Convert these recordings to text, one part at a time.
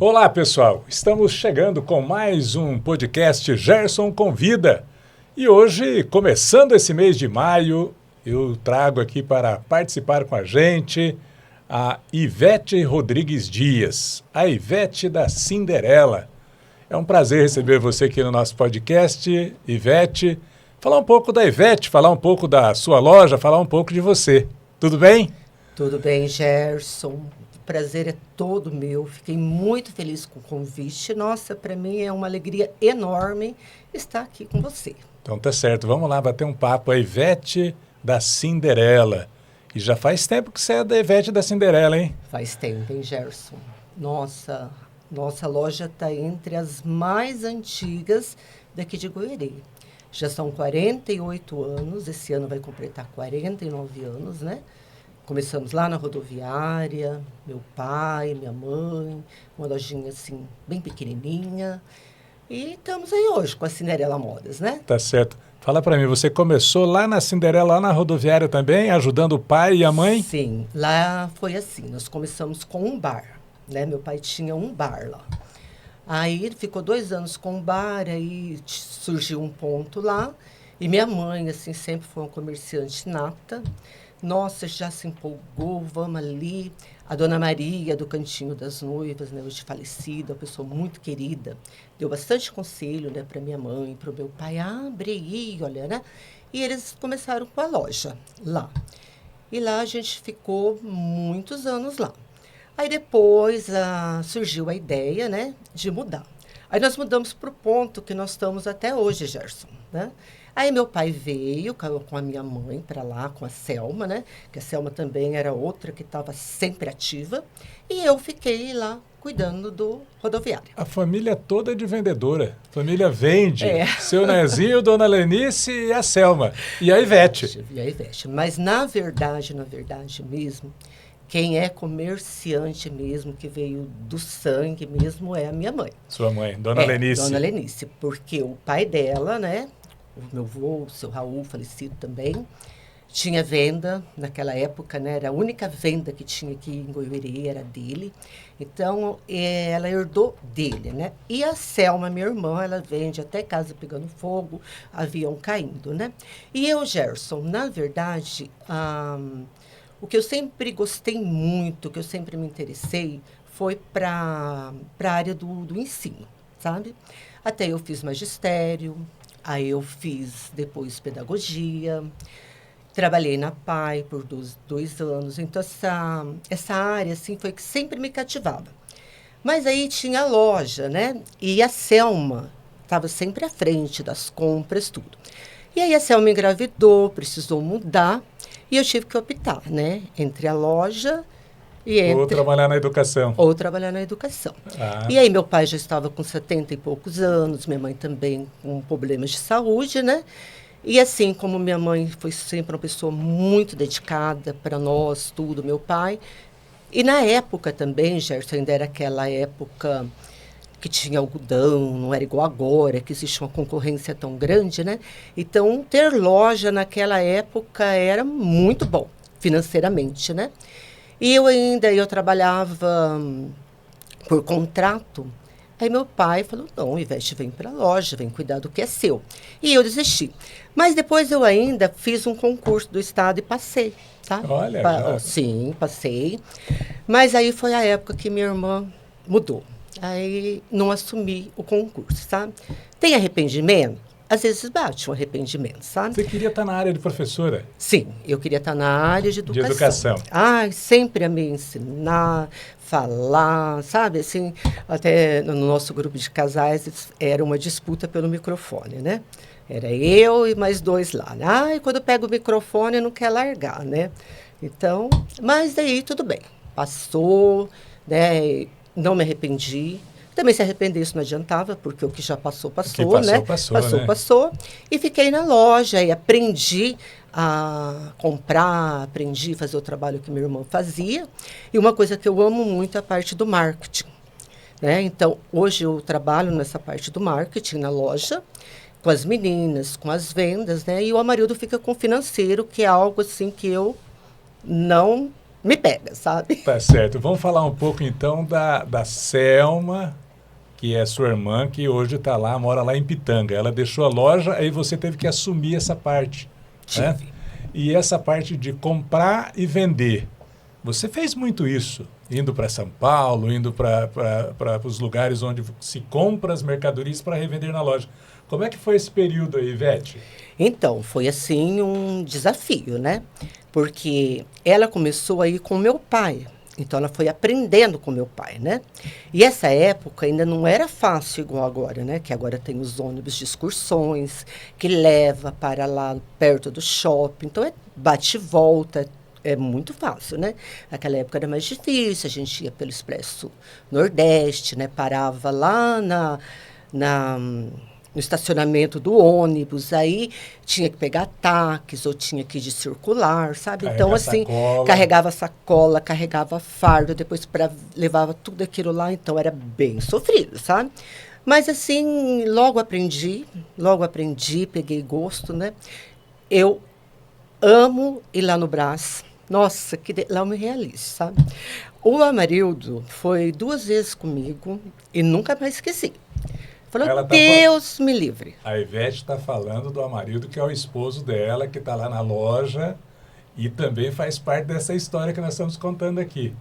Olá, pessoal. Estamos chegando com mais um podcast Gerson Convida. E hoje, começando esse mês de maio, eu trago aqui para participar com a gente a Ivete Rodrigues Dias, a Ivete da Cinderela. É um prazer receber você aqui no nosso podcast, Ivete. Falar um pouco da Ivete, falar um pouco da sua loja, falar um pouco de você. Tudo bem? Tudo bem, Gerson. O prazer é todo meu. Fiquei muito feliz com o convite. Nossa, para mim é uma alegria enorme estar aqui com você. Então tá certo. Vamos lá bater um papo. A Ivete da Cinderela. E já faz tempo que você é da Ivete da Cinderela, hein? Faz tempo, hein, Gerson? Nossa loja está entre as mais antigas daqui de Goiânia. Já são 48 anos, esse ano vai completar 49 anos, né? Começamos lá na rodoviária, meu pai, minha mãe, uma lojinha assim, bem pequenininha. E estamos aí hoje com a Cinderela Modas, né? Tá certo. Fala para mim, você começou lá na Cinderela, lá na rodoviária também, ajudando o pai e a mãe? Sim, lá foi assim, nós começamos com um bar, né? Meu pai tinha um bar lá. Aí ele ficou 2 anos com o bar, aí surgiu um ponto lá. E minha mãe, assim, sempre foi uma comerciante nata. Nossa, já se empolgou, vamos ali. A dona Maria, do Cantinho das Noivas, né, hoje falecida, uma pessoa muito querida, deu bastante conselho, né, para minha mãe, para o meu pai. Abre aí, olha, né? E eles começaram com a loja lá. E lá a gente ficou muitos anos lá. Aí depois surgiu a ideia, né, de mudar. Aí nós mudamos para o ponto que nós estamos até hoje, Gerson, né? Aí meu pai veio com a minha mãe para lá, com a Selma, né? Que a Selma também era outra que estava sempre ativa. E eu fiquei lá cuidando do rodoviário. A família toda é de vendedora. A família vende. É. Seu Nezinho, Dona Lenice e a Selma. E a Ivete. E a Ivete. Mas na verdade mesmo, quem é comerciante mesmo, que veio do sangue mesmo, é a minha mãe. Sua mãe, Dona Lenice. Dona Lenice, porque o pai dela, né, o meu avô, o seu Raul, falecido também, tinha venda naquela época, né, era a única venda que tinha aqui em Goiânia, era dele. Então, ela herdou dele, né? E a Selma, minha irmã, ela vende até casa pegando fogo, avião caindo, né? E eu, Gerson, na verdade, o que eu sempre gostei muito, o que eu sempre me interessei, foi para a área do ensino, sabe? Até eu fiz magistério, aí eu fiz depois pedagogia, trabalhei na PAI por 2 anos. Então, essa área, assim, foi que sempre me cativava. Mas aí tinha a loja, né? E a Selma estava sempre à frente das compras, tudo. E aí a Selma engravidou, precisou mudar. E eu tive que optar, né? Entre a loja e Ou trabalhar na educação. Ou trabalhar na educação. E aí meu pai já estava com 70 e poucos anos, minha mãe também com problemas de saúde, né? E assim, como minha mãe foi sempre uma pessoa muito dedicada para nós, tudo, meu pai. E na época também, Gerson, ainda era aquela época que tinha algodão, não era igual agora, que existe uma concorrência tão grande, né? Então, ter loja naquela época era muito bom, financeiramente, né? E eu trabalhava por contrato. Aí meu pai falou, não, Ivete, vem para a loja, vem cuidar do que é seu. E eu desisti. Mas depois eu ainda fiz um concurso do Estado e passei, tá? Olha, Sim, passei. Mas aí foi a época que minha irmã mudou. Aí não assumi o concurso, sabe? Tem arrependimento? Às vezes bate um arrependimento, sabe? Você queria estar na área de professora? Sim, eu queria estar na área de educação. De educação. Sempre amei ensinar, falar, sabe? Assim, até no nosso grupo de casais era uma disputa pelo microfone, né? Era eu e mais 2 lá. E quando eu pego o microfone, não quer largar, né? Então, mas daí tudo bem. Passou, né? Não me arrependi. Também se arrepender, isso não adiantava, porque o que já passou, né? Passou. E fiquei na loja e aprendi a comprar, aprendi a fazer o trabalho que meu irmão fazia. E uma coisa que eu amo muito é a parte do marketing, né? Então, hoje eu trabalho nessa parte do marketing na loja, com as meninas, com as vendas, né? E o Amarildo fica com o financeiro, que é algo assim que eu não me pega, sabe? Tá certo. Vamos falar um pouco então da Selma, que é sua irmã, que hoje está lá, mora lá em Pitanga. Ela deixou a loja, aí você teve que assumir essa parte, né? Tive. E essa parte de comprar e vender. Você fez muito isso, indo para São Paulo, indo para os lugares onde se compra as mercadorias para revender na loja. Como é que foi esse período aí, Ivete? Então, foi assim um desafio, né? Porque ela começou aí com meu pai. Então, ela foi aprendendo com meu pai, né? E essa época ainda não era fácil igual agora, né? Que agora tem os ônibus de excursões, que leva para lá perto do shopping. Então, é bate e volta, é muito fácil, né? Naquela época era mais difícil, a gente ia pelo Expresso Nordeste, né? Parava lá na, no estacionamento do ônibus, aí tinha que pegar táxis ou tinha que ir de circular, sabe? Carregar Então, assim, sacola. carregava sacola, carregava fardo, depois levava tudo aquilo lá, então era bem sofrido, sabe? Mas, assim, logo aprendi, peguei gosto, né? Eu amo ir lá no Brás. Nossa, lá eu me realizo, sabe? O Amarildo foi 2 vezes comigo e nunca mais esqueci. Falou, Ela tá Deus me livre. A Ivete está falando do Amarildo, que é o esposo dela, que está lá na loja e também faz parte dessa história que nós estamos contando aqui.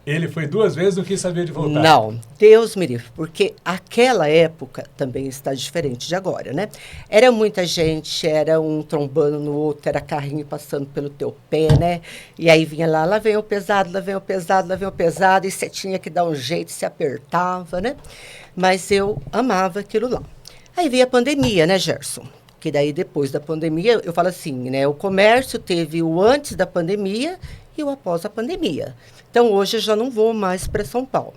Ele foi 2 vezes, não quis saber de voltar. Não, Deus me livre, porque aquela época também está diferente de agora, né? Era muita gente, era um trombando no outro, era carrinho passando pelo teu pé, né? E aí vinha lá vem o pesado, lá vem o pesado, lá vem o pesado, e você tinha que dar um jeito, se apertava, né? Mas eu amava aquilo lá. Aí veio a pandemia, né, Gerson? Que daí, depois da pandemia, eu falo assim, né? O comércio teve o antes da pandemia e o após a pandemia. Então, hoje eu já não vou mais para São Paulo.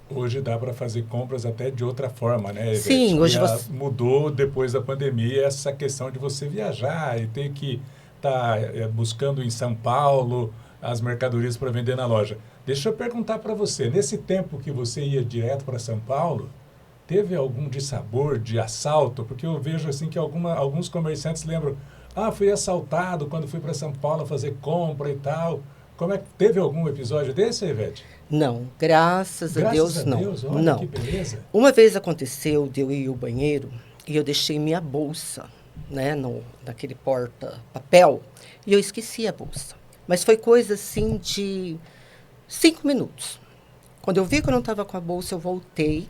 Hoje dá para fazer compras até de outra forma, né, Ivete? Sim, hoje você... Mudou depois da pandemia essa questão de você viajar e ter que estar buscando em São Paulo as mercadorias para vender na loja. Deixa eu perguntar para você, nesse tempo que você ia direto para São Paulo, teve algum dissabor de assalto? Porque eu vejo assim que alguns comerciantes lembram, fui assaltado quando fui para São Paulo fazer compra e tal. Teve algum episódio desse, Ivete? Não, graças a Deus, não. Graças a Deus, olha não. que beleza. Uma vez aconteceu de eu ir ao banheiro e eu deixei minha bolsa, né, naquele porta-papel, e eu esqueci a bolsa. Mas foi coisa assim de 5 minutos. Quando eu vi que eu não estava com a bolsa, eu voltei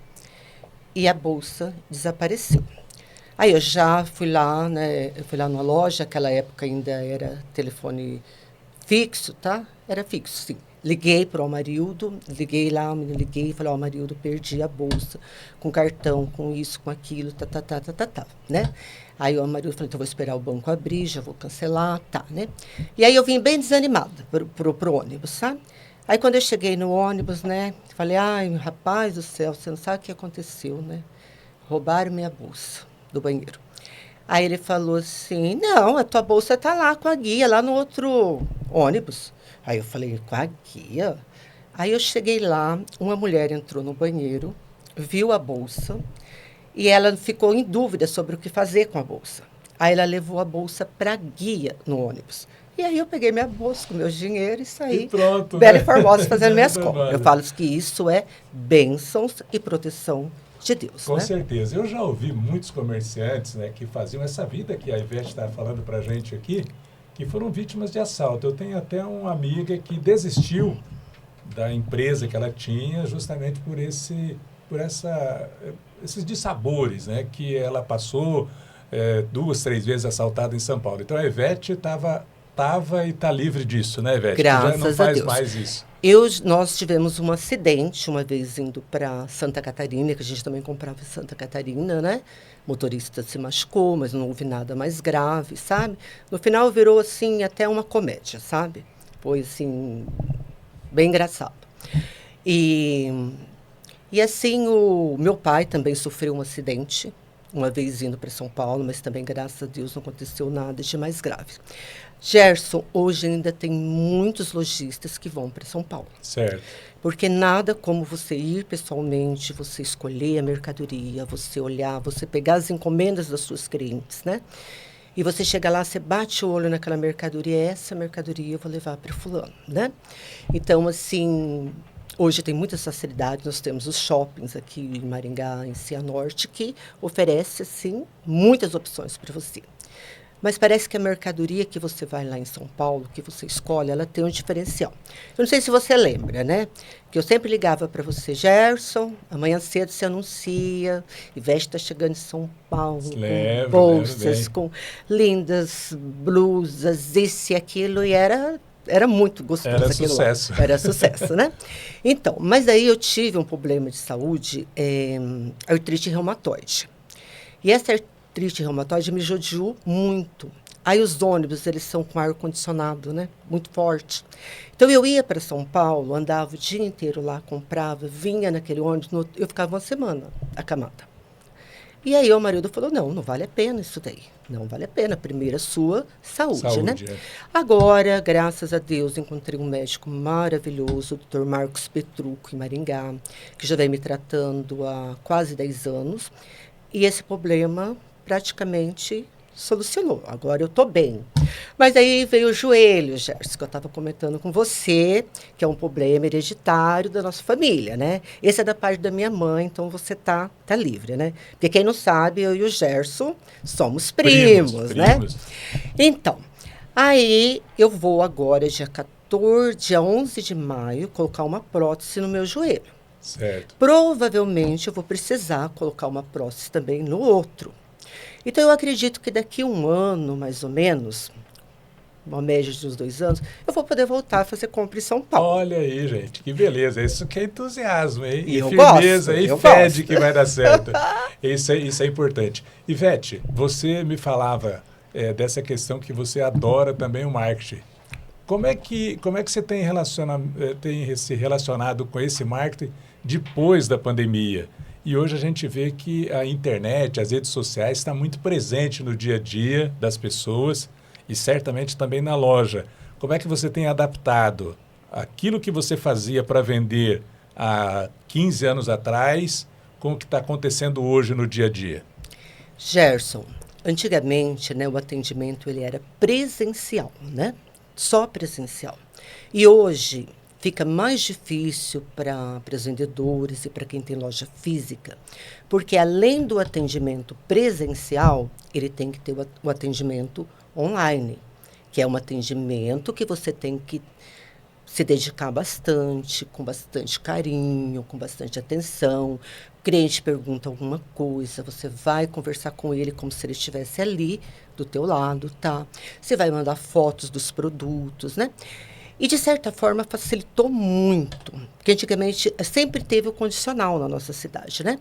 e a bolsa desapareceu. Aí eu já fui lá, né, eu fui lá numa loja, naquela época ainda era telefone fixo, tá? Era fixo, sim. Liguei para o Amarildo, liguei lá, liguei e falei, Amarildo, perdi a bolsa, com cartão, com isso, com aquilo, né? Aí o Amarildo falou, então vou esperar o banco abrir, já vou cancelar, né? E aí eu vim bem desanimada pro ônibus, sabe? Aí quando eu cheguei no ônibus, né, falei, ai, rapaz do céu, você não sabe o que aconteceu, né? Roubaram minha bolsa do banheiro. Aí ele falou assim, não, a tua bolsa está lá com a guia, lá no outro ônibus. Aí eu falei, com a guia? Aí eu cheguei lá, uma mulher entrou no banheiro, viu a bolsa, e ela ficou em dúvida sobre o que fazer com a bolsa. Aí ela levou a bolsa para a guia no ônibus. E aí eu peguei minha bolsa com meu dinheiro e saí, e pronto, bela né? e formosa, fazendo minhas compras. Eu falo que isso é bênçãos e proteção de Deus, Com né? certeza. Eu já ouvi muitos comerciantes, né, que faziam essa vida que a Ivete está falando para a gente aqui, que foram vítimas de assalto. Eu tenho até uma amiga que desistiu da empresa que ela tinha justamente por esses dissabores, né, que ela passou 2, 3 vezes assaltada em São Paulo. Então a Ivete estava e está livre disso, né, Ivete? Graças já não faz a Deus. mais isso. Nós tivemos um acidente uma vez indo para Santa Catarina, que a gente também comprava em Santa Catarina, né? O motorista se machucou, mas não houve nada mais grave, sabe? No final virou, assim, até uma comédia, sabe? Foi, assim, bem engraçado. E assim, o meu pai também sofreu um acidente, uma vez indo para São Paulo, mas também, graças a Deus, não aconteceu nada de mais grave. Gerson, hoje ainda tem muitos lojistas que vão para São Paulo. Certo. Porque nada como você ir pessoalmente, você escolher a mercadoria, você olhar, você pegar as encomendas das suas clientes, né? E você chega lá, você bate o olho naquela mercadoria, essa mercadoria eu vou levar para fulano, né? Então, assim, hoje tem muitas facilidades, nós temos os shoppings aqui em Maringá, em Cianorte, que oferece, assim, muitas opções para você. Mas parece que a mercadoria que você vai lá em São Paulo, que você escolhe, ela tem um diferencial. Eu não sei se você lembra, né? Que eu sempre ligava para você, Gerson, amanhã cedo você anuncia, Ivete está chegando em São Paulo, com bolsas, com lindas blusas, isso e aquilo, e era muito gostoso Era aquilo sucesso. lá. Era sucesso, né? Então, mas aí eu tive um problema de saúde, artrite reumatoide. E essa artrite reumatoide me judiou muito. Aí os ônibus, eles são com ar-condicionado, né? Muito forte. Então, eu ia para São Paulo, andava o dia inteiro lá, comprava, vinha naquele ônibus, eu ficava uma semana acamada. E aí o marido falou, não vale a pena isso daí. Não vale a pena. Primeiro a sua saúde, né? É. Agora, graças a Deus, encontrei um médico maravilhoso, o Dr. Marcos Petrucco, em Maringá, que já vem me tratando há quase 10 anos. E esse problema praticamente solucionou. Agora eu estou bem. Mas aí veio o joelho, Gerson, que eu estava comentando com você, que é um problema hereditário da nossa família, né? Esse é da parte da minha mãe, então você tá livre, né? Porque quem não sabe, eu e o Gerson somos primos, né? Então, aí eu vou agora, dia 11 de maio, colocar uma prótese no meu joelho. Certo. Provavelmente eu vou precisar colocar uma prótese também no outro. Então, eu acredito que daqui a um ano, mais ou menos, uma média de uns 2 anos, eu vou poder voltar a fazer compra em São Paulo. Olha aí, gente, que beleza. Isso que é entusiasmo, hein? E eu firmeza, gosto, e fede que vai dar certo. Isso é importante. Ivete, você me falava dessa questão que você adora também o marketing. Como é que você tem se relacionado com esse marketing depois da pandemia? E hoje a gente vê que a internet, as redes sociais, está muito presente no dia a dia das pessoas e certamente também na loja. Como é que você tem adaptado aquilo que você fazia para vender há 15 anos atrás com o que está acontecendo hoje no dia a dia? Gerson, antigamente, né, o atendimento ele era presencial, né? Só presencial. E hoje fica mais difícil para os vendedores e para quem tem loja física, porque além do atendimento presencial, ele tem que ter o atendimento online, que é um atendimento que você tem que se dedicar bastante, com bastante carinho, com bastante atenção. O cliente pergunta alguma coisa, você vai conversar com ele como se ele estivesse ali do teu lado, tá? Você vai mandar fotos dos produtos, né? E, de certa forma, facilitou muito. Porque antigamente sempre teve o condicional na nossa cidade, né?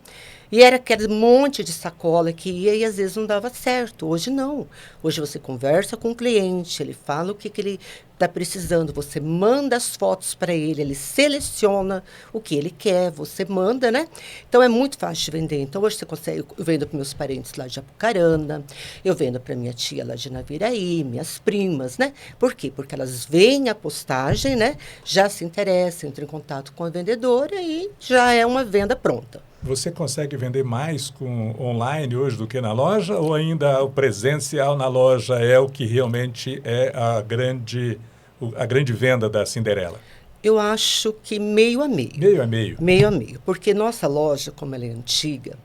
E era aquele monte de sacola que ia e às vezes não dava certo. Hoje não. Hoje você conversa com o cliente, ele fala o que ele está precisando, você manda as fotos para ele seleciona o que ele quer, você manda, né? Então é muito fácil de vender. Então hoje você consegue, eu vendo para meus parentes lá de Apucarana, eu vendo para minha tia lá de Naviraí, minhas primas, né? Por quê? Porque elas veem a postagem, né? Já se interessam, entram em contato com a vendedora e já é uma venda pronta. Você consegue vender mais com online hoje do que na loja ou ainda o presencial na loja é o que realmente é a grande venda da Cinderela? Eu acho que meio a meio. Meio a meio? Meio a meio, porque nossa loja, como ela é antiga,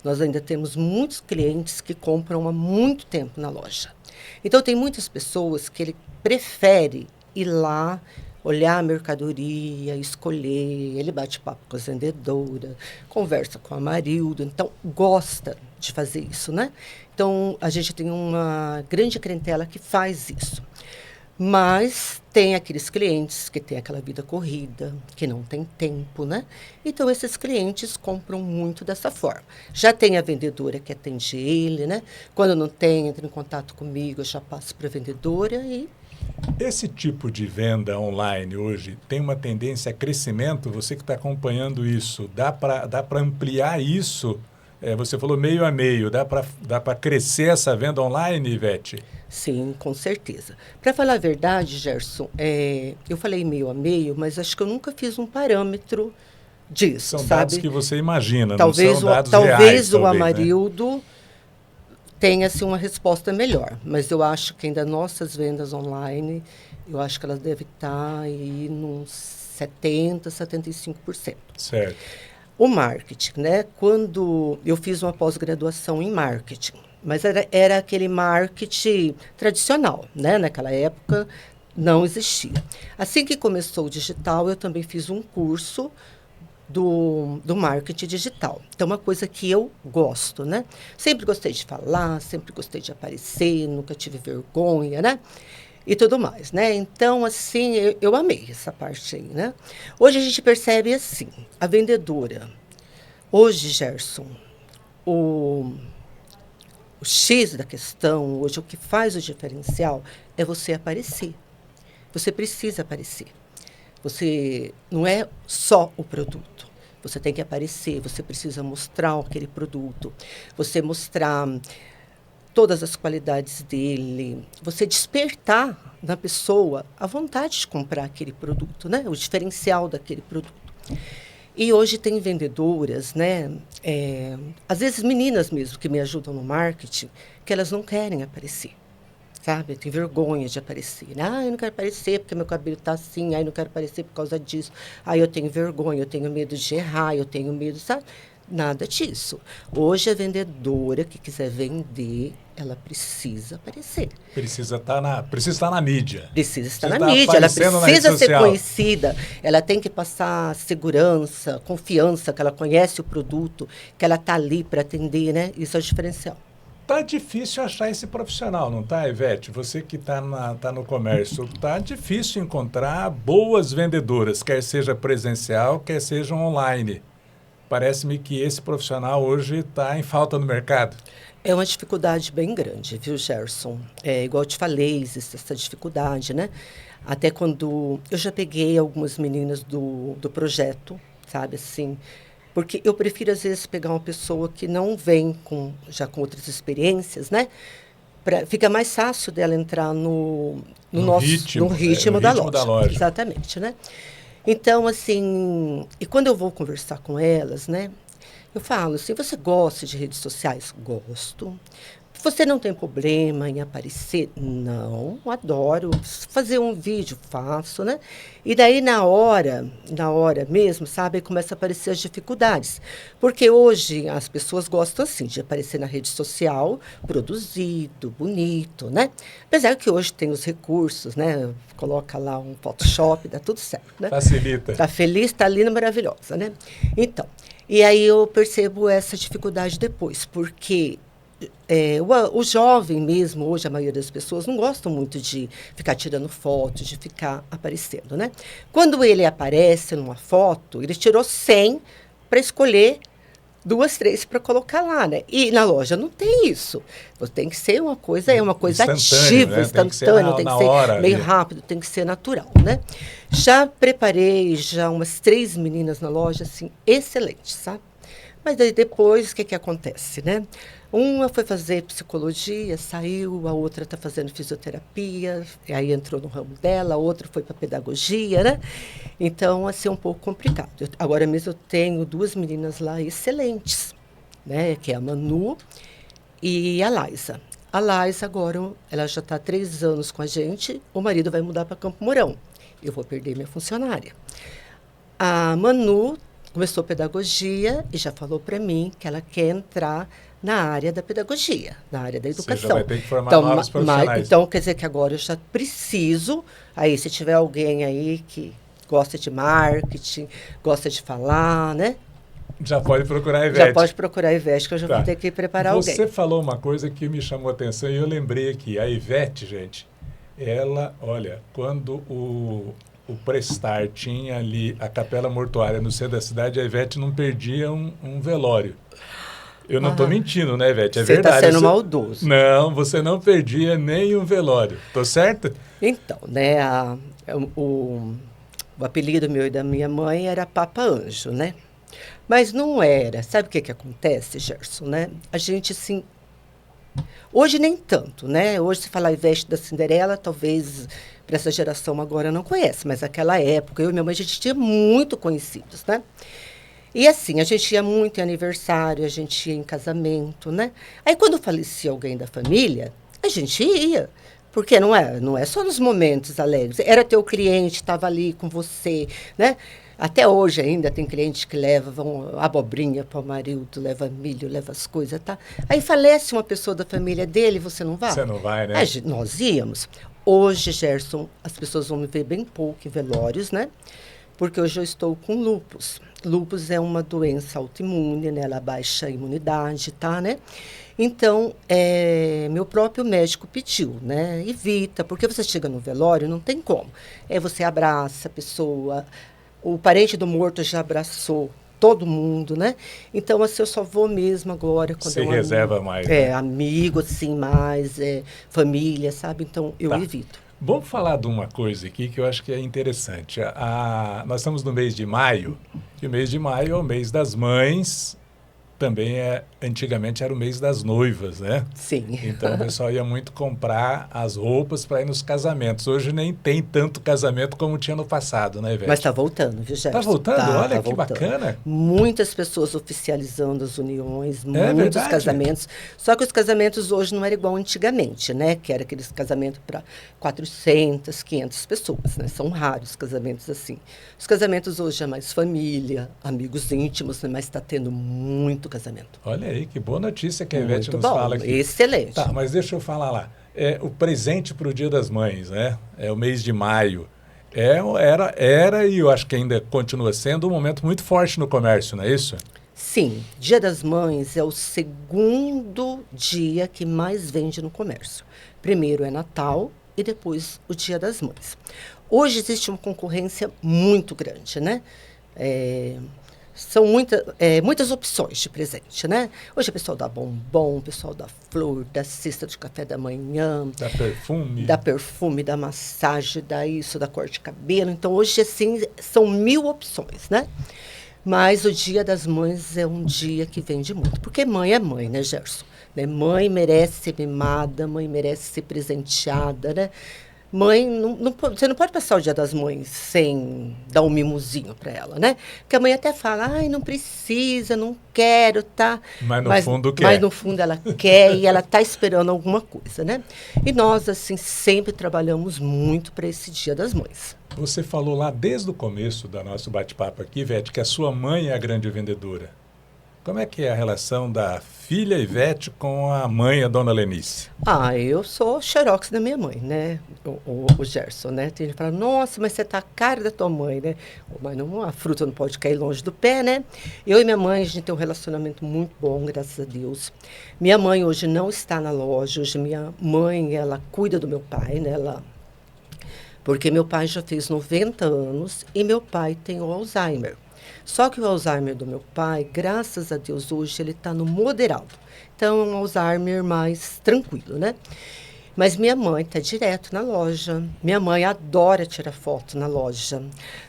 nós ainda temos muitos clientes que compram há muito tempo na loja. Então, tem muitas pessoas que ele prefere ir lá, olhar a mercadoria, escolher, ele bate papo com a vendedora, conversa com a Marilda, então gosta de fazer isso, né? Então, a gente tem uma grande clientela que faz isso. Mas tem aqueles clientes que têm aquela vida corrida, que não tem tempo, né? Então, esses clientes compram muito dessa forma. Já tem a vendedora que atende ele, né? Quando não tem, entra em contato comigo, eu já passo para a vendedora e... Esse tipo de venda online hoje tem uma tendência a crescimento? Você que está acompanhando isso, dá para ampliar isso? Você falou meio a meio, dá para crescer essa venda online, Ivete? Sim, com certeza. Para falar a verdade, Gerson, eu falei meio a meio, mas acho que eu nunca fiz um parâmetro disso, São sabe? dados que você imagina, Talvez não são dados talvez reais. O Amarildo tenha assim, uma resposta melhor. Mas eu acho que ainda nossas vendas online, eu acho que elas devem estar aí nos 75%. Certo. O marketing, né? Quando eu fiz uma pós-graduação em marketing, mas era aquele marketing tradicional, né? Naquela época não existia. Assim que começou o digital, eu também fiz um curso do marketing digital. Então, uma coisa que eu gosto, né? Sempre gostei de falar, sempre gostei de aparecer, nunca tive vergonha, né? E tudo mais, né? Então, assim, eu amei essa parte aí, né? Hoje a gente percebe assim, a vendedora. Hoje, Gerson, o, o X da questão, hoje o que faz o diferencial é você aparecer. Você precisa aparecer. Você não é só o produto. Você tem que aparecer, você precisa mostrar aquele produto, você mostrar todas as qualidades dele, você despertar na pessoa a vontade de comprar aquele produto, né? O diferencial daquele produto. E hoje tem vendedoras, né? Às vezes meninas mesmo que me ajudam no marketing, que elas não querem aparecer. Sabe? Tem vergonha de aparecer. Ah, eu não quero aparecer porque meu cabelo está assim. Ah, eu não quero aparecer por causa disso. Ah, eu tenho vergonha, eu tenho medo de errar, eu tenho medo, sabe? Nada disso. Hoje a vendedora que quiser vender, ela precisa aparecer. Precisa estar na mídia. Precisa estar na Precisa mídia, ela aparecendo na rede precisa ser social. conhecida, ela tem que passar segurança, confiança, que ela conhece o produto, que ela está ali para atender, né? Isso é o diferencial. Tá difícil achar esse profissional, não tá, Ivete? Você que tá no comércio, tá difícil encontrar boas vendedoras, quer seja presencial, quer seja online. Parece-me que esse profissional hoje está em falta no mercado. É uma dificuldade bem grande, viu, Gerson? Igual eu te falei, existe essa dificuldade, né? Até quando eu já peguei algumas meninas do projeto, sabe, assim, porque eu prefiro, às vezes, pegar uma pessoa que não vem já com outras experiências, né? Fica mais fácil dela entrar no ritmo da loja. Exatamente, né? Então, assim, e quando eu vou conversar com elas, né? Eu falo assim, você gosta de redes sociais? Gosto. Você não tem problema em aparecer? Não, adoro. Fazer um vídeo, faço, né? E daí, na hora mesmo, sabe, começa a aparecer as dificuldades. Porque hoje as pessoas gostam, assim, de aparecer na rede social, produzido, bonito, né? Apesar que hoje tem os recursos, né? Coloca lá um Photoshop, dá tudo certo, né? Facilita. Tá feliz, tá linda, maravilhosa, né? Então, e aí eu percebo essa dificuldade depois, porque o jovem mesmo, hoje a maioria das pessoas, não gostam muito de ficar tirando foto, de ficar aparecendo, né? Quando ele aparece numa foto, ele tirou 100 para escolher 2, 3 para colocar lá, né? E na loja não tem isso. Tem que ser uma coisa ativa, né? instantânea, tem que ser meio rápido, tem que ser natural, né? Já preparei umas 3 meninas na loja, assim, excelentes, sabe? Mas daí depois, o que acontece, né? Uma foi fazer psicologia, saiu, a outra está fazendo fisioterapia, e aí entrou no ramo dela, a outra foi para pedagogia, né? Então, assim, é um pouco complicado. Agora mesmo eu tenho 2 meninas lá excelentes, né? Que é a Manu e a Laisa. A Laisa agora, ela já está há 3 anos com a gente, o marido vai mudar para Campo Mourão. Eu vou perder minha funcionária. A Manu começou pedagogia e já falou para mim que ela quer entrar na área da pedagogia, na área da educação. Você já vai ter que formar novos profissionais. Então, quer dizer que agora eu já preciso, aí se tiver alguém aí que gosta de marketing, gosta de falar, né? Já pode procurar a Ivete. Já pode procurar a Ivete, que eu já vou ter que preparar alguém. Você falou uma coisa que me chamou a atenção e eu lembrei aqui. A Ivete, gente, ela, olha, quando o Prestar tinha ali a capela mortuária no centro da cidade, a Ivete não perdia um velório. Eu não estou mentindo, né, Ivete? É verdade. Você está sendo maldoso. Não, você não perdia nem um velório. Estou certo? Então, né, o apelido meu e da minha mãe era Papa Anjo, né? Mas não era. Sabe o que acontece, Gerson, né? A gente, assim... Hoje nem tanto, né? Hoje, se falar Ivete da Cinderela, talvez para essa geração agora não conhece, mas naquela época, eu e minha mãe, a gente tinha muito conhecidos, né? E assim, a gente ia muito em aniversário, a gente ia em casamento, né? Aí quando falecia alguém da família, a gente ia. Porque não é só nos momentos alegres. Era teu cliente, estava ali com você, né? Até hoje ainda tem cliente que leva abobrinha para o marido, leva milho, leva as coisas, tá? Aí falece uma pessoa da família dele, você não vai? Você não vai, né? Nós íamos. Hoje, Gerson, as pessoas vão me ver bem pouco em velórios, né? Porque hoje eu estou com lúpus. Lúpus é uma doença autoimune, né? Ela baixa a imunidade, tá, né? Então, meu próprio médico pediu, né? Evita, porque você chega no velório, não tem como. Você abraça a pessoa, o parente do morto já abraçou todo mundo, né? Então, assim, eu só vou mesmo agora quando você reserva mais, né? Amigo, assim, mais, família, sabe? Então, eu evito. Vamos falar de uma coisa aqui que eu acho que é interessante. Nós estamos no mês de maio, e o mês de maio é o mês das mães, também antigamente era o mês das noivas, né? Sim. Então o pessoal ia muito comprar as roupas para ir nos casamentos. Hoje nem tem tanto casamento como tinha no passado, né, Ivete? Mas está voltando, viu, Gerson? Está voltando? Olha tá que voltando. Bacana. Muitas pessoas oficializando as uniões, muitos verdade. casamentos. Só que os casamentos hoje não era igual antigamente, né? Que era aqueles casamentos para 400, 500 pessoas, né? São raros casamentos assim. Os casamentos hoje é mais família, amigos íntimos, né? Mas está tendo muito casamento. Olha aí, que boa notícia que a Ivete muito nos bom, fala aqui. Excelente. Tá, mas deixa eu falar lá. O presente para o Dia das Mães, né? É o mês de maio. Era e eu acho que ainda continua sendo um momento muito forte no comércio, não é isso? Sim, Dia das Mães é o segundo dia que mais vende no comércio. Primeiro é Natal e depois o Dia das Mães. Hoje existe uma concorrência muito grande, né? São muitas opções de presente, né? Hoje o pessoal dá bombom, o pessoal dá flor, dá cesta de café da manhã. Dá perfume. Dá perfume, dá massagem, dá isso, dá corte de cabelo. Então, hoje, assim, são 1000 opções, né? Mas o Dia das Mães é um dia que vende muito. Porque mãe é mãe, né, Gerson? Né? Mãe merece ser mimada, mãe merece ser presenteada, né? Mãe, você não pode passar o Dia das Mães sem dar um mimozinho para ela, né? Porque a mãe até fala, ai, não precisa, não quero, tá? Mas no fundo quer. Mas no fundo ela quer e ela está esperando alguma coisa, né? E nós, assim, sempre trabalhamos muito para esse Dia das Mães. Você falou lá desde o começo do nosso bate-papo aqui, Ivete, que a sua mãe é a grande vendedora. Como é que é a relação da filha Ivete com a mãe, a dona Lenice? Eu sou xerox da minha mãe, né? O Gerson, né? Tem gente que fala, nossa, mas você tá a cara da tua mãe, né? Mas não, a fruta não pode cair longe do pé, né? Eu e minha mãe, a gente tem um relacionamento muito bom, graças a Deus. Minha mãe hoje não está na loja, hoje minha mãe, ela cuida do meu pai, né? Porque meu pai já fez 90 anos e meu pai tem o Alzheimer. Só que o Alzheimer do meu pai, graças a Deus, hoje ele está no moderado. Então, é um Alzheimer mais tranquilo, né? Mas minha mãe está direto na loja. Minha mãe adora tirar foto na loja.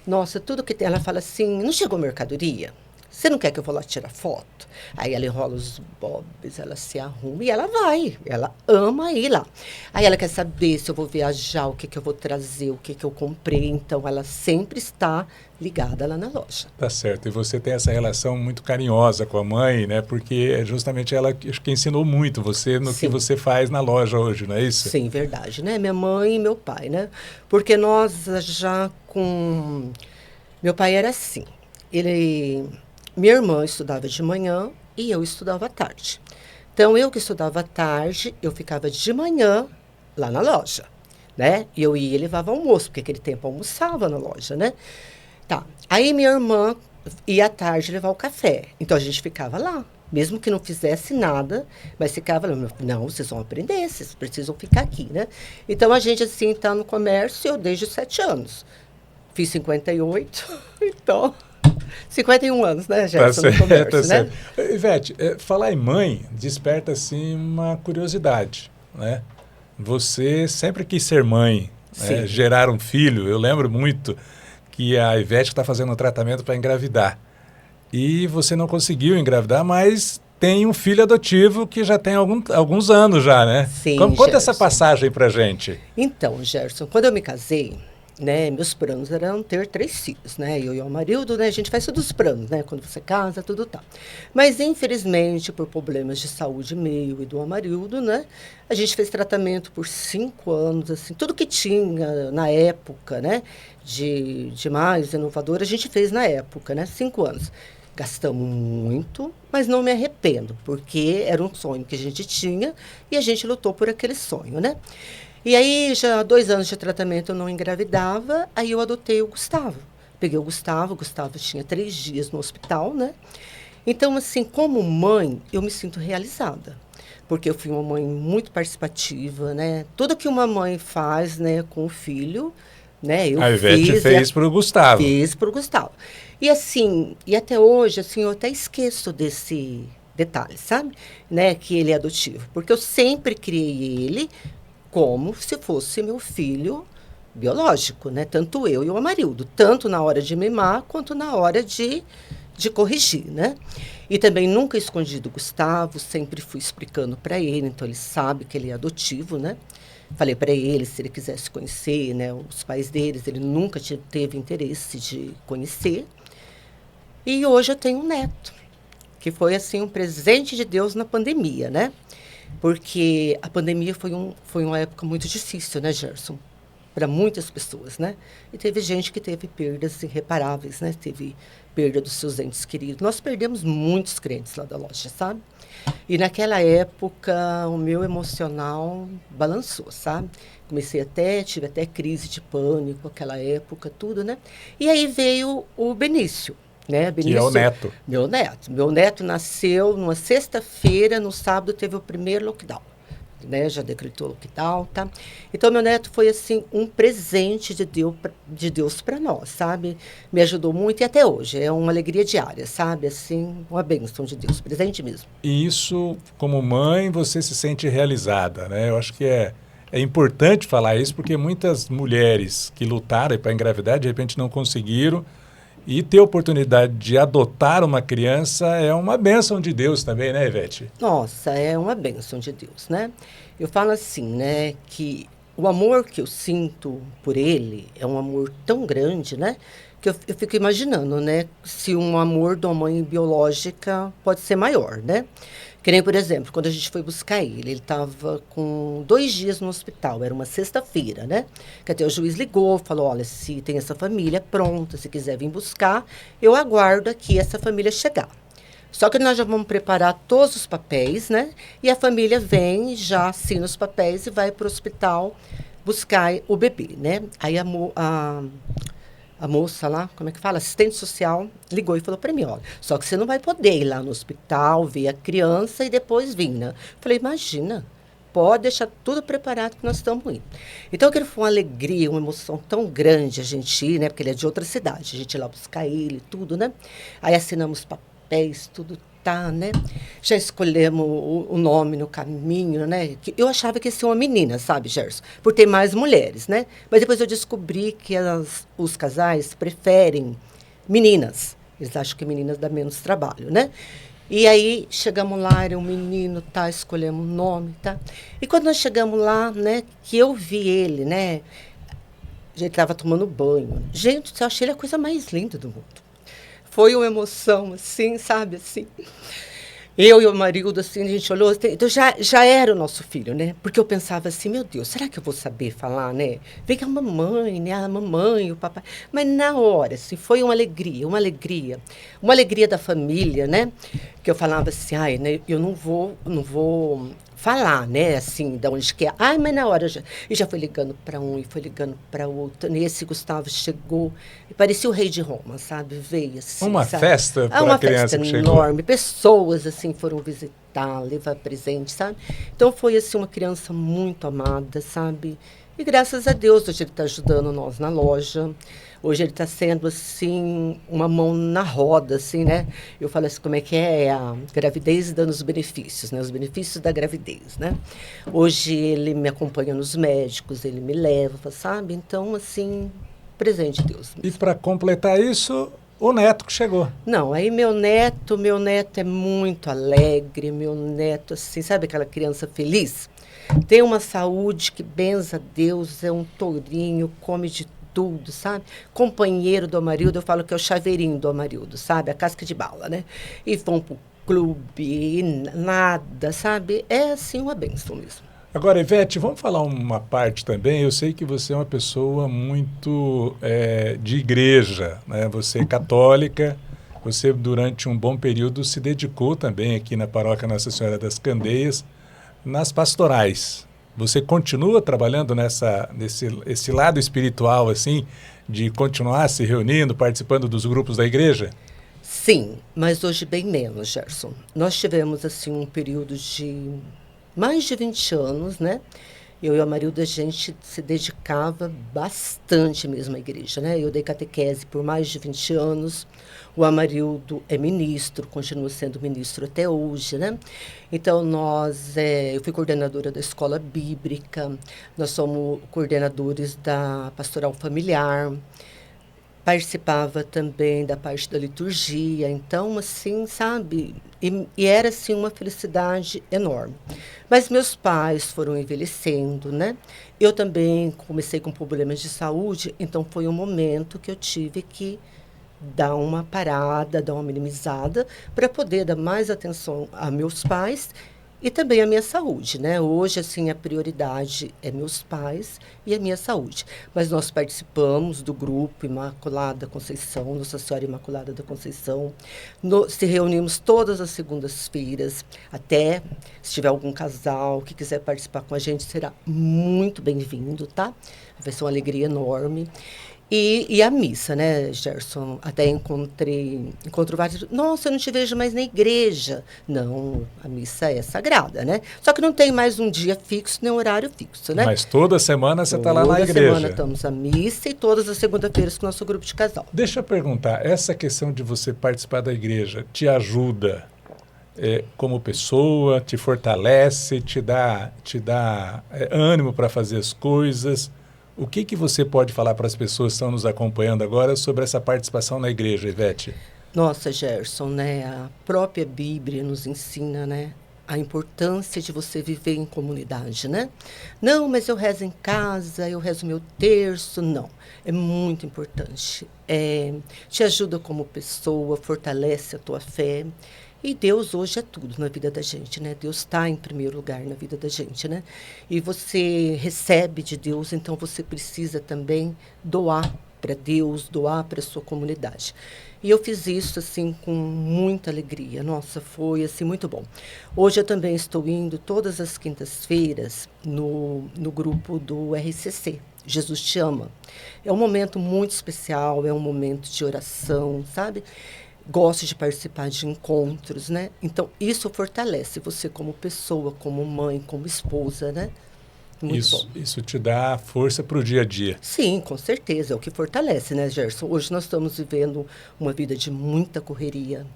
Nossa, tudo que tem, ela fala assim, não chegou mercadoria? Você não quer que eu vou lá tirar foto? Aí ela enrola os bobs, ela se arruma e ela vai. Ela ama ir lá. Aí ela quer saber se eu vou viajar, o que eu vou trazer, o que eu comprei. Então, ela sempre está ligada lá na loja. Tá certo. E você tem essa relação muito carinhosa com a mãe, né? Porque é justamente ela que ensinou muito você no que você faz na loja hoje, não é isso? Sim, verdade, né? Minha mãe e meu pai, né? Porque nós já com... Meu pai era assim. Minha irmã estudava de manhã e eu estudava à tarde. Então, eu que estudava à tarde, eu ficava de manhã lá na loja, né? E eu ia e levava almoço, porque aquele tempo eu almoçava na loja, né? Tá. Aí minha irmã ia à tarde levar o café. Então, a gente ficava lá. Mesmo que não fizesse nada, mas ficava lá. Não, vocês vão aprender, vocês precisam ficar aqui, né? Então, a gente, assim, está no comércio desde os 7 anos. Fiz 58, então... 51 anos, né, Gerson, no comércio, né? Ivete, falar em mãe desperta, assim, uma curiosidade, né? Você sempre quis ser mãe, né? Gerar um filho. Eu lembro muito que a Ivete está fazendo um tratamento para engravidar. E você não conseguiu engravidar, mas tem um filho adotivo que já tem alguns anos já, né? Sim, Conta essa passagem pra gente. Então, Gerson, quando eu me casei, né, meus planos eram ter 3 filhos, né, eu e o marido, né, a gente faz todos os planos, né, quando você casa, tudo tal. Mas, infelizmente, por problemas de saúde meu e do marido, né, a gente fez tratamento por 5 anos, assim, tudo que tinha na época, né, de mais inovador, a gente fez na época, né, 5 anos. Gastamos muito, mas não me arrependo, porque era um sonho que a gente tinha e a gente lutou por aquele sonho, né? E aí, já há 2 anos de tratamento, eu não engravidava, aí eu adotei o Gustavo. Peguei o Gustavo tinha 3 dias no hospital, né? Então, assim, como mãe, eu me sinto realizada. Porque eu fui uma mãe muito participativa, né? Tudo que uma mãe faz, né, com o filho, né, eu A Ivete fiz. fez para o Gustavo. Fiz para o Gustavo. E assim, e até hoje, assim, eu até esqueço desse detalhe, sabe? Né, que ele é adotivo. Porque eu sempre criei ele como se fosse meu filho biológico, né? Tanto eu e o Amarildo, tanto na hora de mimar quanto na hora de corrigir, né? E também nunca escondi do Gustavo, sempre fui explicando para ele, então ele sabe que ele é adotivo, né? Falei para ele se ele quisesse conhecer, né, os pais deles, ele nunca teve interesse de conhecer. E hoje eu tenho um neto, que foi assim um presente de Deus na pandemia, né? Porque a pandemia foi uma época muito difícil, né, Gerson? Para muitas pessoas, né? E teve gente que teve perdas irreparáveis, né? Teve perda dos seus entes queridos. Nós perdemos muitos clientes lá da loja, sabe? E naquela época o meu emocional balançou, sabe? Tive até crise de pânico, aquela época, tudo, né? E aí veio o Benício, né? Que é o Benício, neto. meu neto. Meu neto nasceu numa sexta-feira, no sábado teve o primeiro lockdown, né? Já decretou lockdown, tá? Então, meu neto foi, assim, um presente de Deus para nós, sabe? Me ajudou muito e até hoje é uma alegria diária, sabe? Assim, uma bênção de Deus, presente mesmo. E isso, como mãe, você se sente realizada, né? Eu acho que é importante falar isso, porque muitas mulheres que lutaram para engravidar, de repente não conseguiram, e ter a oportunidade de adotar uma criança é uma bênção de Deus também, né, Ivete? Nossa, é uma bênção de Deus, né? Eu falo assim, né, que o amor que eu sinto por ele é um amor tão grande, né, que eu fico imaginando, né, se um amor de uma mãe biológica pode ser maior, né? Que nem, por exemplo, quando a gente foi buscar ele estava com 2 dias no hospital, era uma sexta-feira, né? Que até o juiz ligou, falou, olha, se tem essa família pronta, se quiser vir buscar, eu aguardo aqui essa família chegar. Só que nós já vamos preparar todos os papéis, né? E a família vem, já assina os papéis e vai para o hospital buscar o bebê, né? Aí a moça lá, como é que fala? Assistente social, ligou e falou para mim, olha, só que você não vai poder ir lá no hospital, ver a criança e depois vir, né? Falei, imagina, pode deixar tudo preparado que nós estamos indo. Então, aquilo foi uma alegria, uma emoção tão grande a gente ir, né? Porque ele é de outra cidade, a gente ir lá buscar ele, tudo, né? Aí assinamos papéis, tudo tá, né? Já escolhemos o nome no caminho, né? Eu achava que ia ser uma menina, sabe, Gerson? Por ter mais mulheres, né? Mas depois eu descobri que os casais preferem meninas. Eles acham que meninas dá menos trabalho, né? E aí chegamos lá, era um menino, tá? Escolhemos o nome, tá? E quando nós chegamos lá, né? Que eu vi ele, né? A gente estava tomando banho. Gente, eu achei ele a coisa mais linda do mundo. Foi uma emoção, assim, sabe, assim. Eu e o marido, assim, a gente olhou, então já era o nosso filho, né? Porque eu pensava assim, meu Deus, será que eu vou saber falar, né? Vem que a mamãe, né? A mamãe, o papai. Mas na hora, assim, foi uma alegria, uma alegria. Uma alegria da família, né? Que eu falava assim, ai, né? Eu não vou falar, né, assim, de onde que é. Ai, mas na hora já foi ligando para um e foi ligando para outro. Nesse Gustavo chegou, e parecia o rei de Roma, sabe? Veio assim, Uma sabe? festa para a criança que chegou. Enorme. Pessoas, assim, foram visitar, levar presente, sabe? Então, foi, assim, uma criança muito amada, sabe? E graças a Deus, hoje ele está ajudando nós na loja. Hoje ele está sendo, assim, uma mão na roda, assim, né? Eu falo assim, como é que é a gravidez dando os benefícios, né? Os benefícios da gravidez, né? Hoje ele me acompanha nos médicos, ele me leva, sabe? Então, assim, presente de Deus mesmo. E para completar isso, o neto que chegou. Não, aí meu neto é muito alegre, meu neto, assim, sabe aquela criança feliz? Tem uma saúde que, benza a Deus, é um tourinho, come de tudo, sabe? Companheiro do Amarildo, eu falo que é o chaveirinho do Amarildo, sabe? A casca de bala, né? E vão pro clube, e nada, sabe? É, assim, uma bênção mesmo. Agora, Ivete, vamos falar uma parte também. Eu sei que você é uma pessoa muito de igreja, né? Você é católica, você durante um bom período se dedicou também aqui na paróquia Nossa Senhora das Candeias, nas pastorais. Você continua trabalhando nesse lado espiritual, assim, de continuar se reunindo, participando dos grupos da igreja? Sim, mas hoje bem menos, Gerson. Nós tivemos, assim, um período de mais de 20 anos, né? Eu e o Amarildo, a gente se dedicava bastante mesmo à igreja, né? Eu dei catequese por mais de 20 anos. O Amarildo é ministro, continua sendo ministro até hoje, né? Então, eu fui coordenadora da escola bíblica, nós somos coordenadores da pastoral familiar, participava também da parte da liturgia, então, assim, sabe? E era, assim, uma felicidade enorme. Mas meus pais foram envelhecendo, né? Eu também comecei com problemas de saúde, então foi um momento que eu tive que dar uma parada, dar uma minimizada, para poder dar mais atenção a meus pais e também a minha saúde, né? Hoje, assim, a prioridade é meus pais e a minha saúde. Mas nós participamos do grupo Imaculada Conceição, Nossa Senhora Imaculada da Conceição. Se reunimos todas as segundas-feiras, até se tiver algum casal que quiser participar com a gente, será muito bem-vindo, tá? Vai ser uma alegria enorme. E a missa, né, Gerson? Até encontro vários. Nossa, eu não te vejo mais na igreja. Não, a missa é sagrada, né? Só que não tem mais um dia fixo, nem um horário fixo, né? Mas toda semana você está lá na igreja. Toda semana estamos à missa e todas as segundas-feiras com o nosso grupo de casal. Deixa eu perguntar, essa questão de você participar da igreja te ajuda como pessoa, te fortalece, te dá ânimo para fazer as coisas? O que você pode falar para as pessoas que estão nos acompanhando agora sobre essa participação na igreja, Ivete? Nossa, Gerson, né? A própria Bíblia nos ensina, né? A importância de você viver em comunidade, né? Não, mas eu rezo em casa, eu rezo meu terço. Não, é muito importante. Te ajuda como pessoa, fortalece a tua fé. E Deus hoje é tudo na vida da gente, né? Deus está em primeiro lugar na vida da gente, né? E você recebe de Deus, então você precisa também doar para Deus, doar para a sua comunidade. E eu fiz isso, assim, com muita alegria. Nossa, foi, assim, muito bom. Hoje eu também estou indo todas as quintas-feiras no grupo do RCC, Jesus Te Ama. É um momento muito especial, é um momento de oração, sabe? Gosto de participar de encontros, né? Então, isso fortalece você como pessoa, como mãe, como esposa, né? Muito bom. Isso te dá força para o dia a dia. Sim, com certeza, é o que fortalece, né, Gerson? Hoje nós estamos vivendo uma vida de muita correria,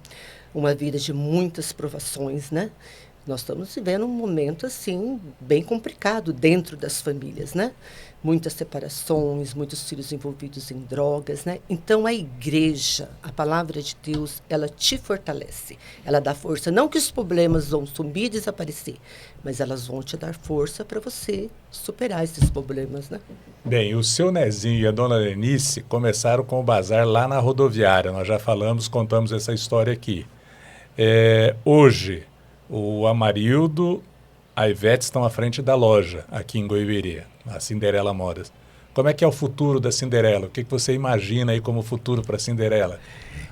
uma vida de muitas provações, né? Nós estamos vivendo um momento, assim, bem complicado dentro das famílias, né? Muitas separações, muitos filhos envolvidos em drogas, né? Então, a igreja, a palavra de Deus, ela te fortalece. Ela dá força. Não que os problemas vão sumir e desaparecer, mas elas vão te dar força para você superar esses problemas, né? Bem, o seu Nezinho e a dona Lenice começaram com o bazar lá na rodoviária. Nós já contamos essa história aqui. Hoje, o Amarildo, a Ivete estão à frente da loja aqui em Goiânia, a Cinderela Modas. Como é que é o futuro da Cinderela? O que você imagina aí como futuro para a Cinderela?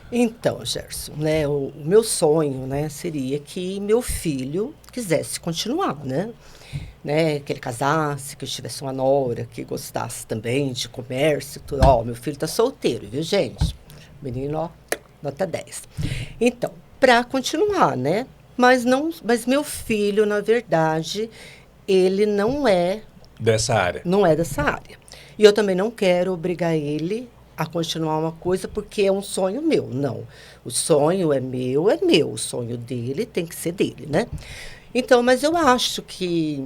Então, Gerson, né, o meu sonho, né, seria que meu filho quisesse continuar, né? Que ele casasse, que eu tivesse uma nora, que gostasse também de comércio, tudo. Ó, meu filho tá solteiro, viu, gente? Menino, ó, nota 10. Então, para continuar, né? Mas meu filho, na verdade, ele não é dessa área. Não é dessa área. E eu também não quero obrigar ele a continuar uma coisa porque é um sonho meu. Não. O sonho é meu. O sonho dele tem que ser dele, né? Então, mas eu acho que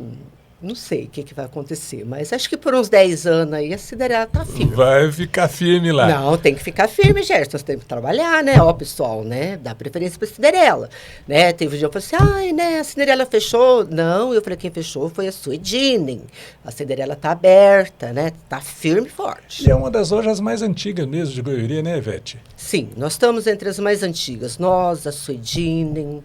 Não sei o que vai acontecer, mas acho que por uns 10 anos aí a Cinderela tá firme. Vai ficar firme lá. Não, tem que ficar firme, Gerson. Você tem que trabalhar, né? Ó, pessoal, né? Dá preferência pra Cinderela. Né? Teve um dia que eu falei assim, ai, né? A Cinderela fechou. Não, eu falei, quem fechou foi a Suedinen. A Cinderela tá aberta, né? Tá firme e forte. E é uma das lojas mais antigas mesmo de Goiuri, né, Ivete? Sim, nós estamos entre as mais antigas. Nós, a Suedinen,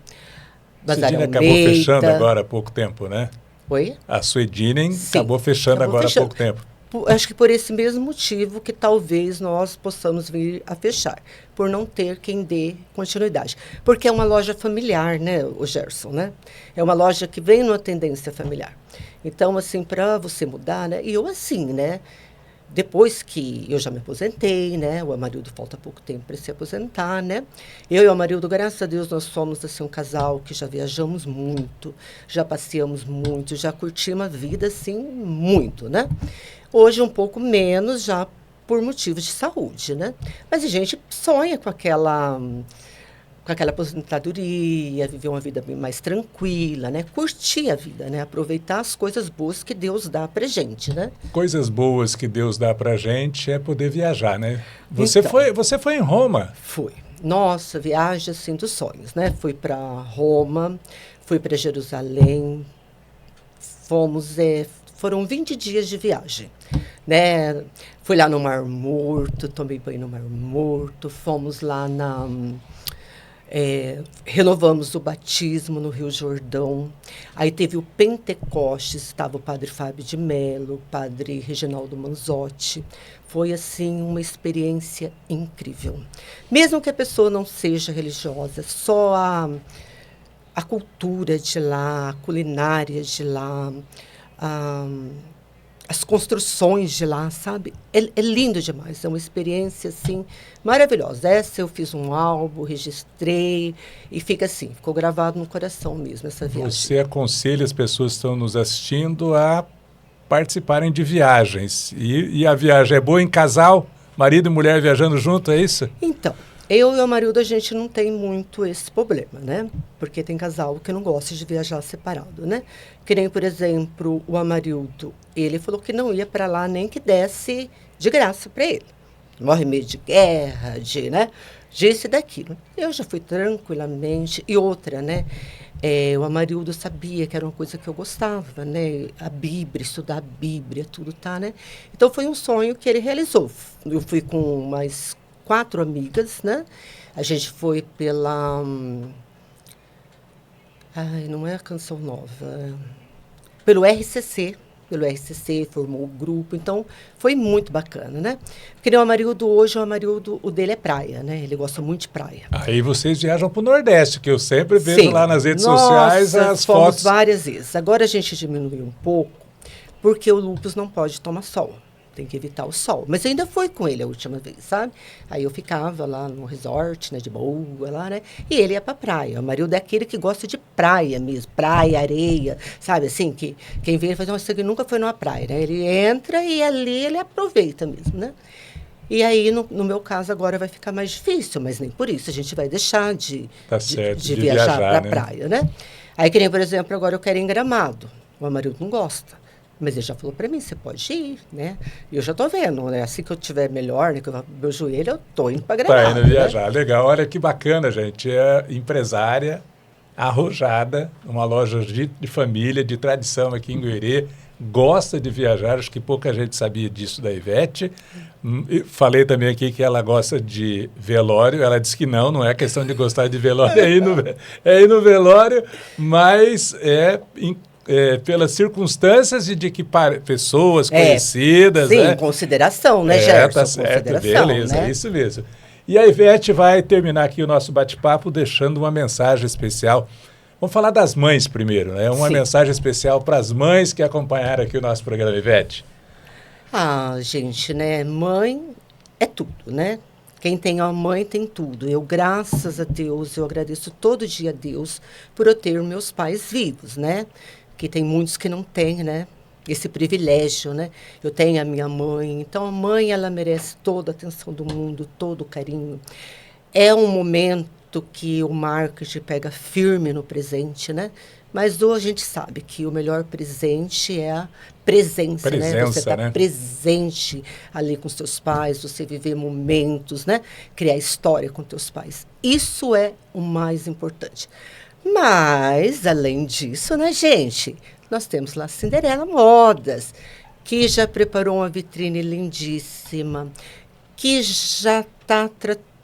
Bazar Suedinen Almeida. acabou fechando agora há pouco tempo, né? Oi? A Suedinen Sim, acabou fechando acabou agora fechando. há pouco tempo. Acho que por esse mesmo motivo que talvez nós possamos vir a fechar, por não ter quem dê continuidade. Porque é uma loja familiar, né, o Gerson, né? É uma loja que vem numa tendência familiar. Então, assim, para você mudar, né? E eu assim, né? Depois que eu já me aposentei, né? O Amarildo falta pouco tempo para se aposentar, né? Eu e o Amarildo, graças a Deus, nós somos assim, um casal que já viajamos muito, já passeamos muito, já curtimos a vida, assim, muito, né? Hoje um pouco menos, já por motivos de saúde, né? Mas a gente sonha com aquela aposentadoria, viver uma vida bem mais tranquila, né? Curtir a vida, né? Aproveitar as coisas boas que Deus dá pra gente, né? Coisas boas que Deus dá pra gente é poder viajar, né? Então, Você foi em Roma. fui. Nossa, viagem assim dos sonhos, né? Fui para Roma, fui para Jerusalém, foram 20 dias de viagem, né? Fui lá no Mar Morto, tomei banho no Mar Morto, fomos lá renovamos o batismo no Rio Jordão. Aí teve o Pentecostes, estava o padre Fábio de Mello, o padre Reginaldo Manzotti. Foi, assim, uma experiência incrível. Mesmo que a pessoa não seja religiosa, só a cultura de lá, a culinária de lá, as construções de lá, sabe? É lindo demais, é uma experiência, assim, maravilhosa. Essa eu fiz um álbum, registrei, e fica assim, ficou gravado no coração mesmo, essa viagem. Você aconselha as pessoas que estão nos assistindo a participarem de viagens. E a viagem é boa em casal? Marido e mulher viajando junto, é isso? Então, eu e o Amarildo, a gente não tem muito esse problema, né? Porque tem casal que não gosta de viajar separado, né? Que nem, por exemplo, o Amarildo, ele falou que não ia para lá nem que desse de graça para ele. Morre medo de guerra, né? Disso e daquilo. Eu já fui tranquilamente. E outra, né? O Amarildo sabia que era uma coisa que eu gostava, né? A Bíblia, estudar a Bíblia, tudo, tá, né? Então, foi um sonho que ele realizou. Eu fui com mais 4 amigas, né? A gente foi pela... não é a Canção Nova. Pelo RCC. Pelo RCC, formou o grupo. Então, foi muito bacana, né? Porque o Amarildo hoje, o dele é praia, né? Ele gosta muito de praia. Aí vocês viajam para o Nordeste, que eu sempre vejo Sim. lá nas redes Nossa, sociais as fomos fotos. várias vezes. Agora a gente diminuiu um pouco, porque o lúpus não pode tomar sol. Tem que evitar o sol. Mas eu ainda fui com ele a última vez, sabe? Aí eu ficava lá no resort, né, de boa lá, né? E ele ia pra praia. O marido é aquele que gosta de praia mesmo. Praia, areia, sabe? Assim, que quem vê ele fala, nossa, ele nunca foi numa praia, né? Ele entra e ali ele aproveita mesmo, né? E aí, no meu caso, agora vai ficar mais difícil, mas nem por isso a gente vai deixar de viajar pra né? praia, né? Aí, que nem, por exemplo, agora eu quero ir em Gramado. O marido não gosta. Mas ele já falou para mim, você pode ir, né? E eu já tô vendo, né? Assim que eu tiver melhor, né? Que meu joelho, eu tô indo para Gramado. Tá indo viajar, né? Legal. Olha que bacana, gente. É empresária, arrojada, uma loja de família, de tradição aqui em Goiânia. Gosta de viajar, acho que pouca gente sabia disso da Ivete. Falei também aqui que ela gosta de velório. Ela disse que não é questão de gostar de velório, é ir no velório, mas pelas circunstâncias e de que pessoas conhecidas... Sim, né? Consideração, né, Gerson? Tá certo, beleza, né? É isso mesmo. E a Ivete vai terminar aqui o nosso bate-papo deixando uma mensagem especial. Vamos falar das mães primeiro, né? Uma mensagem especial para as mães que acompanharam aqui o nosso programa, Ivete. Gente, né? Mãe é tudo, né? Quem tem a mãe tem tudo. Eu, graças a Deus, eu agradeço todo dia a Deus por eu ter meus pais vivos, né? Que tem muitos que não têm, né? Esse privilégio, né? Eu tenho a minha mãe. Então, a mãe, ela merece toda a atenção do mundo, todo o carinho. É um momento acredito que o marketing pega firme no presente, né? Mas hoje a gente sabe que o melhor presente é a presença, né? Você estar presente ali com seus pais, você viver momentos, né? Criar história com teus pais. Isso é o mais importante. Mas, além disso, né, gente? Nós temos lá Cinderela Modas, que já preparou uma vitrine lindíssima, que já está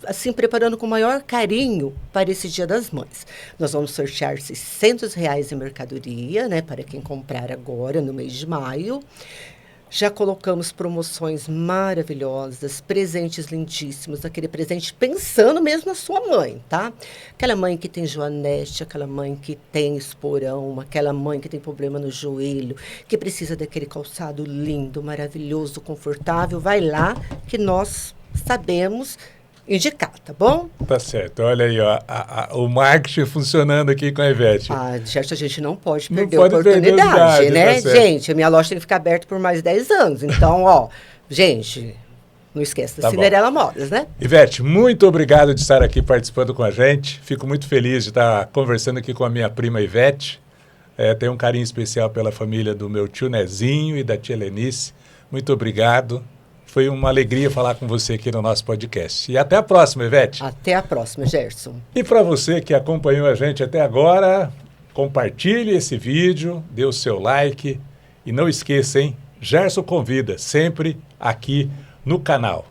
assim, preparando com o maior carinho para esse Dia das Mães. Nós vamos sortear R$600 em mercadoria, né, para quem comprar agora, no mês de maio. Já colocamos promoções maravilhosas, presentes lindíssimos, aquele presente pensando mesmo na sua mãe, tá? Aquela mãe que tem joanete, aquela mãe que tem esporão, aquela mãe que tem problema no joelho, que precisa daquele calçado lindo, maravilhoso, confortável, vai lá que nós sabemos indicar, tá bom? Tá certo. Olha aí, ó, o marketing funcionando aqui com a Ivete. Certo, a gente não pode perder a oportunidade, né? Tá, gente, a minha loja tem que ficar aberta por mais 10 anos. Então, ó, gente, não esqueça da Cinderela Modas, né? Ivete, muito obrigado de estar aqui participando com a gente. Fico muito feliz de estar conversando aqui com a minha prima Ivete. Tenho um carinho especial pela família do meu tio Nezinho e da tia Lenice. Muito obrigado. Foi uma alegria falar com você aqui no nosso podcast. E até a próxima, Ivete. Até a próxima, Gerson. E para você que acompanhou a gente até agora, compartilhe esse vídeo, dê o seu like e não esqueça, hein? Gerson Convida, sempre aqui no canal.